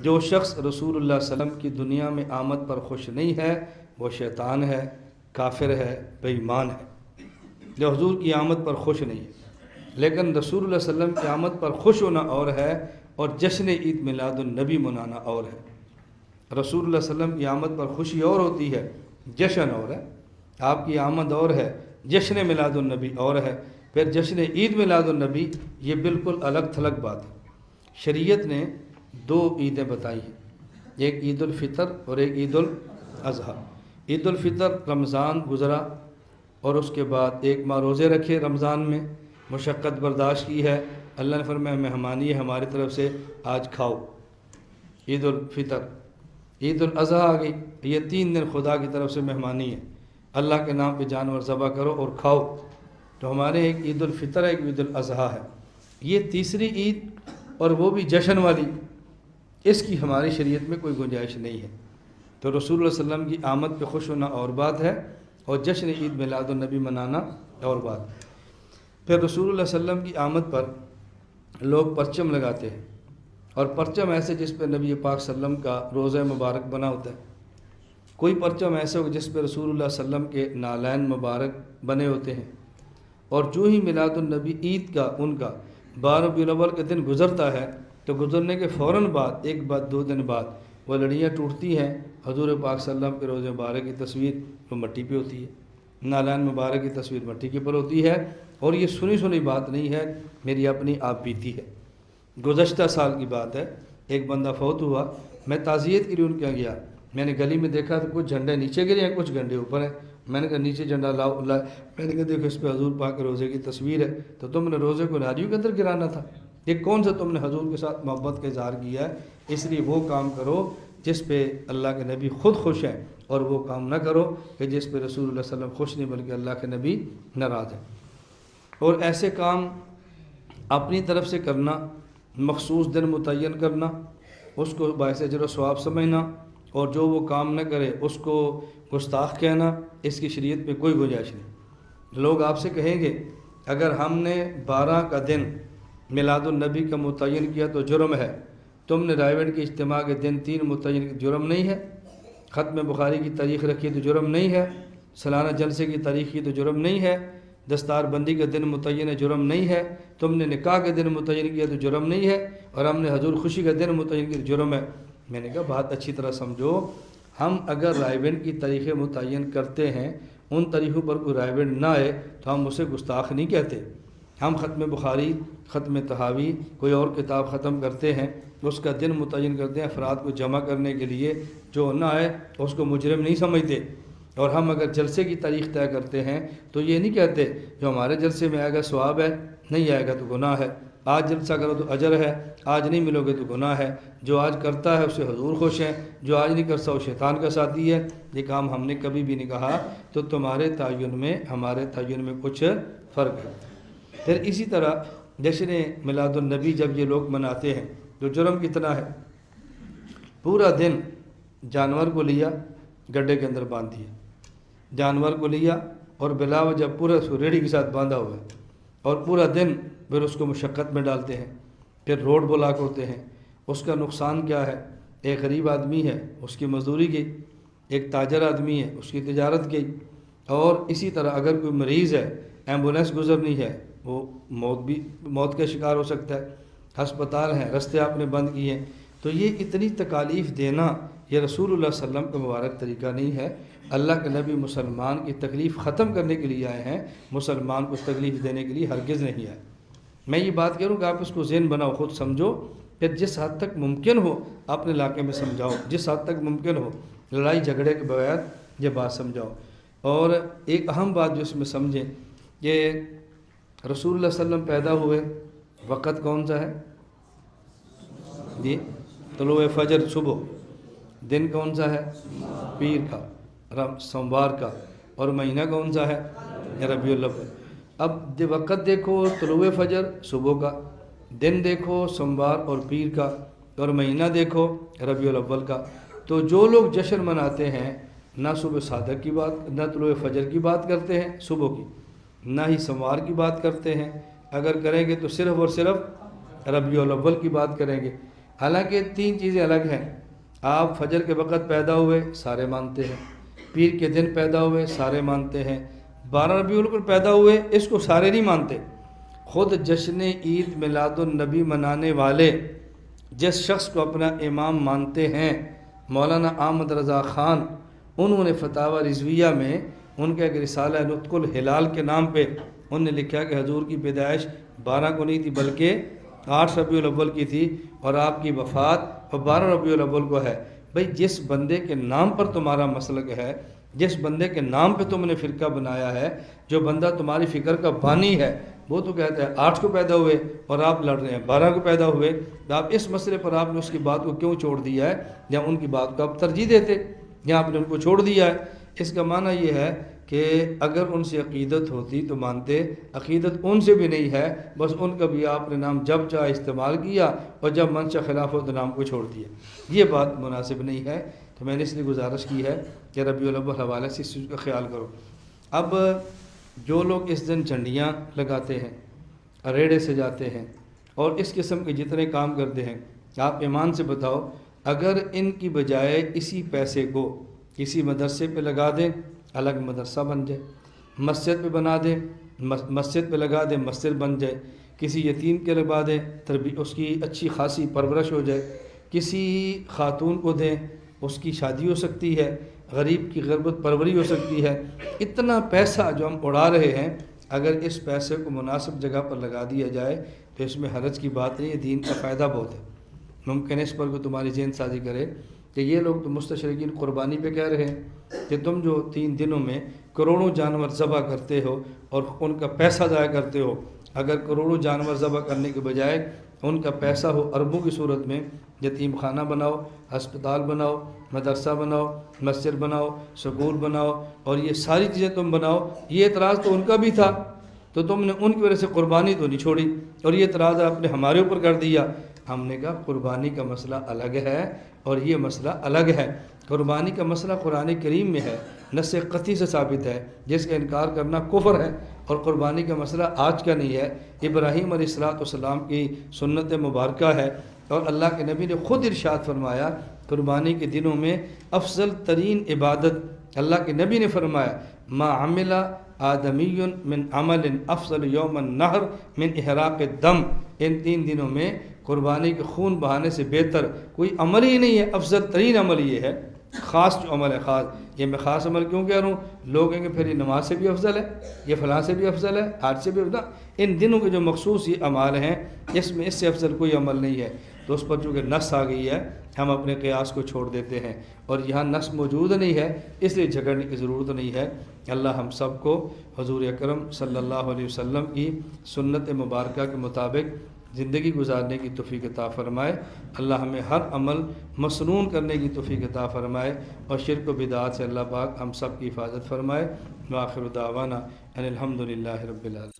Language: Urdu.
جو شخص رسول اللہ صلی اللہ علیہ وسلم کی دنیا میں آمد پر خوش نہیں ہے وہ شیطان ہے، کافر ہے، بے ایمان ہے۔ جو حضور کی آمد پر خوش نہیں ہے، لیکن رسول اللہ صلی اللہ علیہ وسلم کی آمد پر خوش ہونا اور ہے اور جشن عید میلاد النبی منانا اور ہے۔ رسول اللہ صلی اللہ علیہ وسلم کی آمد پر خوشی اور ہوتی ہے، جشن اور ہے۔ آپ کی آمد اور ہے، جشن میلاد النبی اور ہے۔ پھر جشن عید میلاد النبی یہ بالکل الگ تھلگ بات ہے۔ شریعت نے دو عیدیں بتائی ہیں، ایک عید الفطر اور ایک عید الاضحیٰ۔ عید الفطر رمضان گزرا اور اس کے بعد ایک ماہ روزے رکھے، رمضان میں مشقت برداشت کی ہے، اللہ نے فرمایا مہمانی ہے ہماری طرف سے، آج کھاؤ، عید الفطر۔ عید الاضحیٰ آ گئی، یہ 3 دن خدا کی طرف سے مہمانی ہے، اللہ کے نام پہ جانور ذبح کرو اور کھاؤ۔ تو ہمارے ایک عید الفطر ہے، ایک عید الاضحیٰ ہے، یہ تیسری عید اور وہ بھی جشن والی، اس کی ہماری شریعت میں کوئی گنجائش نہیں ہے۔ تو رسول اللہ صلی اللہ علیہ وسلم کی آمد پہ خوش ہونا اور بات ہے اور جشن عید میلاد النبی منانا اور بات۔ پھر رسول اللہ صلی اللہ علیہ وسلم کی آمد پر لوگ پرچم لگاتے ہیں، اور پرچم ایسے جس پہ نبی پاک صلی اللہ علیہ وسلم کا روضہ مبارک بنا ہوتا ہے، کوئی پرچم ایسے ہو جس پہ رسول اللہ صلی اللہ علیہ وسلم کے نالین مبارک بنے ہوتے ہیں۔ اور جو ہی میلاد النبی عید کا ان کا 12 ربیع الاول کے دن گزرتا ہے تو گزرنے کے فوراً بعد ایک بعد 2 دن بعد وہ لڑیاں ٹوٹتی ہیں، حضور پاک صلی اللہ علیہ وسلم کے روضہ مبارک کی تصویر وہ مٹی پہ ہوتی ہے، نالین مبارک کی تصویر مٹی کے پر ہوتی ہے، اور یہ سنی بات نہیں ہے، میری اپنی آپ بیتی ہے۔ گزشتہ سال کی بات ہے، ایک بندہ فوت ہوا، میں تعزیت کے لیے ان کے گیا، میں نے گلی میں دیکھا تو کچھ جھنڈے نیچے گرے ہیں، کچھ جھنڈے اوپر ہیں، میں نے کہا نیچے جھنڈا لاؤ، میں نے کہا دیکھو اس پہ حضور پاک کے روزے کی تصویر ہے، تو تم نے روزے کو ناریوں کے اندر گرانا تھا، یہ کون سا تم نے حضور کے ساتھ محبت کا اظہار کیا ہے؟ اس لیے وہ کام کرو جس پہ اللہ کے نبی خود خوش ہیں، اور وہ کام نہ کرو کہ جس پہ رسول اللہ صلی اللہ علیہ وسلم خوش نہیں بلکہ اللہ کے نبی ناراض ہیں۔ اور ایسے کام اپنی طرف سے کرنا، مخصوص دن متعین کرنا، اس کو باعث اجر و ثواب سمجھنا، اور جو وہ کام نہ کرے اس کو گستاخ کہنا، اس کی شریعت میں کوئی گنجائش نہیں۔ لوگ آپ سے کہیں گے اگر ہم نے 12 کا دن میلاد النبی کا متعین کیا تو جرم ہے، تم نے رائیوڈ کے اجتماع کے دن 3 متعین کیا، جرم نہیں ہے؟ ختم بخاری کی تاریخ رکھی تو جرم نہیں ہے؟ سالانہ جلسے کی تاریخ کی تو جرم نہیں ہے؟ دستار بندی کا دن متعین جرم نہیں ہے؟ تم نے نکاح کے دن متعین کیا تو جرم نہیں ہے؟ اور ہم نے حضور خوشی کا دن متعین کیا تو جرم ہے؟ میں نے کہا بات اچھی طرح سمجھو، ہم اگر رائیوڈ کی تاریخیں متعین کرتے ہیں، ان تاریخوں پر کوئی رائیوڈ نہ آئے تو ہم اسے گستاخ نہیں کہتے۔ ہم ختم بخاری، ختم طحاوی، کوئی اور کتاب ختم کرتے ہیں، اس کا دن متعین کرتے ہیں افراد کو جمع کرنے کے لیے، جو نہ آئے اس کو مجرم نہیں سمجھتے۔ اور ہم اگر جلسے کی تاریخ طے کرتے ہیں تو یہ نہیں کہتے جو ہمارے جلسے میں آئے گا ثواب ہے، نہیں آئے گا تو گناہ ہے، آج جلسہ کرو تو اجر ہے، آج نہیں ملو گے تو گناہ ہے، جو آج کرتا ہے اسے حضور خوش ہیں، جو آج نہیں کرتا وہ شیطان کا ساتھی ہے۔ یہ کام ہم نے کبھی بھی نہیں کہا، تو تمہارے تعین میں ہمارے تعین میں کچھ فرق ہے۔ پھر اسی طرح جشن میلاد النبی جب یہ لوگ مناتے ہیں تو جرم کتنا ہے؟ پورا دن جانور کو لیا، گڈھے کے اندر باندھ دیا، جانور کو لیا اور بلا وجہ پورا اس کو ریڑھی کے ساتھ باندھا ہوا ہے، اور پورا دن پھر اس کو مشقت میں ڈالتے ہیں، پھر روڈ بلاک ہوتے ہیں۔ اس کا نقصان کیا ہے؟ ایک غریب آدمی ہے اس کی مزدوری گئی، ایک تاجر آدمی ہے اس کی تجارت گئی، اور اسی طرح اگر کوئی مریض ہے، ایمبولینس گزرنی ہے، وہ موت کا شکار ہو سکتا ہے، ہسپتال ہیں، رستے آپ نے بند کیے ہیں۔ تو یہ اتنی تکالیف دینا یہ رسول اللہ صلی اللہ علیہ وسلم کا مبارک طریقہ نہیں ہے۔ اللہ کے نبی مسلمان کی تکلیف ختم کرنے کے لیے آئے ہیں، مسلمان کو تکلیف دینے کے لیے ہرگز نہیں آئے۔ میں یہ بات کروں کہ آپ اس کو ذہن بناؤ، خود سمجھو، پھر جس حد تک ممکن ہو اپنے علاقے میں سمجھاؤ، جس حد تک ممکن ہو لڑائی جھگڑے کے بغیر یہ بات سمجھاؤ۔ اور ایک اہم بات جو اس میں سمجھیں کہ رسول اللہ صلی اللہ علیہ وسلم پیدا ہوئے وقت کون سا ہے؟ جی طلوع فجر، صبح۔ دن کون سا ہے؟ پیر کا، سوموار کا، اور مہینہ کون سا ہے؟ ربیع الاول۔ اب وقت دیکھو طلوع فجر صبح کا، دن دیکھو سوموار اور پیر کا، اور مہینہ دیکھو ربیع الاول کا۔ تو جو لوگ جشن مناتے ہیں نہ صبح صادق کی بات، نہ طلوع فجر کی بات کرتے ہیں صبح کی، نہ ہی سوموار کی بات کرتے ہیں، اگر کریں گے تو صرف اور صرف ربیع الاول کی بات کریں گے۔ حالانکہ تین چیزیں الگ ہیں. آپ فجر کے وقت پیدا ہوئے سارے مانتے ہیں، پیر کے دن پیدا ہوئے سارے مانتے ہیں، 12 ربیع الاول پیدا ہوئے اس کو سارے نہیں مانتے. خود جشن عید میلاد النبی منانے والے جس شخص کو اپنا امام مانتے ہیں مولانا احمد رضا خان، انہوں نے فتاوی رضویہ میں ان کا ایک رسالہ نطق الہلال کے نام پہ انہوں نے لکھا کہ حضور کی پیدائش 12 کو نہیں تھی بلکہ 8 ربیع الاول کی تھی اور آپ کی وفات 12 ربیع الاول کو ہے. بھئی جس بندے کے نام پر تمہارا مسلک ہے، جس بندے کے نام پہ تم نے فرقہ بنایا ہے، جو بندہ تمہاری فکر کا بانی ہے، وہ تو کہتا ہے 8 کو پیدا ہوئے اور آپ لڑ رہے ہیں 12 کو پیدا ہوئے. تو آپ اس مسئلے پر آپ نے اس کی بات کو کیوں چھوڑ دیا ہے، یا ان کی بات کو آپ ترجیح دیتے یا آپ نے ان کو چھوڑ دیا ہے؟ اس کا معنی یہ ہے کہ اگر ان سے عقیدت ہوتی تو مانتے، عقیدت ان سے بھی نہیں ہے، بس ان کا بھی آپ نے نام جب چاہے استعمال کیا اور جب منشا خلاف ہو تو نام کو چھوڑ دیا. یہ بات مناسب نہیں ہے. تو میں نے اس لیے گزارش کی ہے کہ ربیع الاول حوالے سے اس چیز کا خیال کرو. اب جو لوگ اس دن جھنڈیاں لگاتے ہیں، ریڑے سے جاتے ہیں اور اس قسم کے جتنے کام کرتے ہیں، آپ ایمان سے بتاؤ اگر ان کی بجائے اسی پیسے کو کسی مدرسے پہ لگا دیں الگ مدرسہ بن جائے، مسجد پہ بنا دیں مسجد پہ لگا دیں مسجد بن جائے، کسی یتیم کے لگا دیں اس کی اچھی خاصی پرورش ہو جائے، کسی خاتون کو دیں اس کی شادی ہو سکتی ہے، غریب کی غربت پروری ہو سکتی ہے. اتنا پیسہ جو ہم اڑا رہے ہیں، اگر اس پیسے کو مناسب جگہ پر لگا دیا جائے تو اس میں حرج کی بات نہیں ہے، دین کا فائدہ بہت ہے. ممکن ہے اس پر کوئی تمہاری ذہن سازی کرے کہ یہ لوگ تو مستشرقین قربانی پہ کہہ رہے ہیں کہ تم جو 3 دنوں میں کروڑوں جانور ذبح کرتے ہو اور ان کا پیسہ ضائع کرتے ہو، اگر کروڑوں جانور ذبح کرنے کے بجائے ان کا پیسہ ہو اربوں کی صورت میں، یتیم خانہ بناؤ، ہسپتال بناؤ، مدرسہ بناؤ، مسجد بناؤ، سکول بناؤ اور یہ ساری چیزیں تم بناؤ. یہ اعتراض تو ان کا بھی تھا تو تم نے ان کی وجہ سے قربانی تو نہیں چھوڑی، اور یہ اعتراض آپ نے ہمارے اوپر کر دیا. ہم نے کہا قربانی کا مسئلہ الگ ہے اور یہ مسئلہ الگ ہے. قربانی کا مسئلہ قرآن کریم میں ہے، نص قطعی سے ثابت ہے، جس کا انکار کرنا کفر ہے. اور قربانی کا مسئلہ آج کا نہیں ہے، ابراہیم علیہ السلام کی سنت مبارکہ ہے. اور اللہ کے نبی نے خود ارشاد فرمایا قربانی کے دنوں میں افضل ترین عبادت، اللہ کے نبی نے فرمایا ما عمل آدمی من عمل افضل یوم النحر من احراق الدم. ان 3 دنوں میں قربانی کے خون بہانے سے بہتر کوئی عمل ہی نہیں ہے. افضل ترین عمل یہ ہے، خاص جو عمل ہے خاص. یہ میں خاص عمل کیوں کہہ رہا ہوں؟ لوگ کہیں گے پھر یہ نماز سے بھی افضل ہے، یہ فلاں سے بھی افضل ہے، حج سے بھی افضل. ان دنوں کے جو مخصوص یہ اعمال ہیں اس میں اس سے افضل کوئی عمل نہیں ہے. تو اس پر چونکہ نص آ گئی ہے ہم اپنے قیاس کو چھوڑ دیتے ہیں، اور یہاں نص موجود نہیں ہے اس لیے جھگڑنے کی ضرورت نہیں ہے. اللہ ہم سب کو حضور اکرم صلی اللہ علیہ وسلم کی سنت مبارکہ کے مطابق زندگی گزارنے کی توفیق عطا فرمائے. اللہ ہمیں ہر عمل مسنون کرنے کی توفیق عطا فرمائے اور شرک و بدعات سے اللہ پاک ہم سب کی حفاظت فرمائے. وآخر دعوانا ان الحمد للہ رب العالمین.